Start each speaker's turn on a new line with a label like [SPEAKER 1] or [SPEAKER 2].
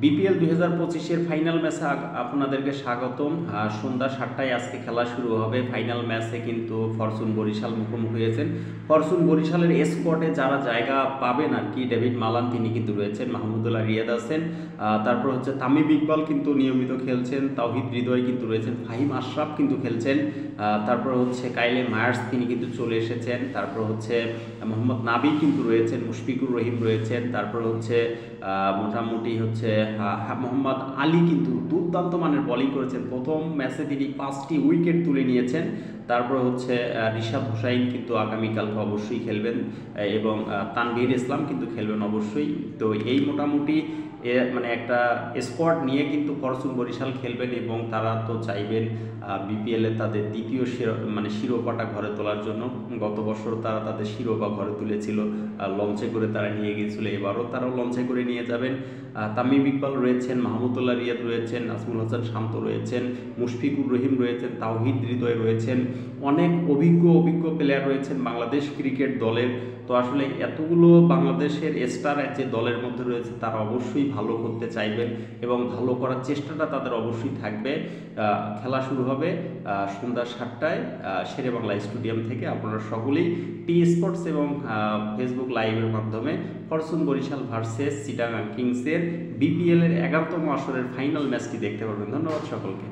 [SPEAKER 1] BPL 2025-এর final ম্যাচে আপনাদেরকে স্বাগতম। সন্ধ্যা 7টায় আজকে খেলা শুরু হবে। ফাইনাল ম্যাচে কিন্তু ফরচুন বরিশাল মুখোমুখি হয়েছেন। ফরচুন বরিশালের স্কোয়াডে যারা জায়গা পাবেন আর কি, ডেভিড মালান তিনি কিন্তু রয়েছেন, মাহমুদুল্লাহ রিয়াদ আছেন, তারপর হচ্ছে তামিম ইকবাল কিন্তু নিয়মিত খেলছেন, তাওহিদ হৃদয় কিন্তু রয়েছেন, ফাহিম আশরাফ কিন্তু খেলছেন, তারপর হচ্ছে কাইলে মায়ার্স তিনি কিন্তু চলে এসেছেন, তারপর হচ্ছে মোহাম্মদ নাবি কিন্তু রয়েছেন, মুশফিকুর রহিম রয়েছেন, তারপর হচ্ছে মোটামুটি হচ্ছে মোহাম্মদ আলী কিন্তু দুর্দান্ত মানের বোলিং করেছেন। প্রথম ম্যাচে তিনি 5টি উইকেট তুলে নিয়েছেন। তারপর হচ্ছে রিশাদ হোসাইন কিন্তু আগামীকালকে অবশ্যই খেলবেন এবং তানভীর ইসলাম কিন্তু খেলবেন অবশ্যই। তো এই মোটামুটি মানে একটা স্কোয়াড নিয়ে কিন্তু ফরচুন বরিশাল খেলবেন এবং তারা তো চাইবেন বিপিএলে তাদের দ্বিতীয় শিরোপাটা ঘরে তোলার জন্য। গত বছর তারা তাদের শিরোপা ঘরে তুলেছিল, লঞ্চে করে তারা নিয়ে গিয়েছিল, এবারও তারাও লঞ্চে করে নিয়ে যাবেন। তামিম ইকবাল রয়েছেন, মাহমুদুল্লাহ রিয়াদ রয়েছেন, নাজমুল হাসান শান্ত রয়েছেন, মুশফিকুর রহিম রয়েছেন, তাওহিদ হৃদয় রয়েছেন, অনেক অভিজ্ঞ প্লেয়ার রয়েছেন বাংলাদেশ ক্রিকেট দলের। তো আসলে এতগুলো বাংলাদেশের স্টার যে দলের মধ্যে রয়েছে তারা অবশ্যই ভালো করতে চাইবেন এবং ভালো করার চেষ্টাটা তাদের অবশ্যই থাকবে। খেলা শুরু হবে সন্ধ্যা 7টায় শেরেবাংলা স্টেডিয়াম থেকে। আপনারা সকলেই টি স্পোর্টস এবং ফেসবুক লাইভের মাধ্যমে ফরচুন বরিশাল ভার্সেস চিটাগাং কিংসের বিপিএল এর 11তম আসরের ফাইনাল ম্যাচটি দেখতে পারবেন। ধন্যবাদ সকলকে।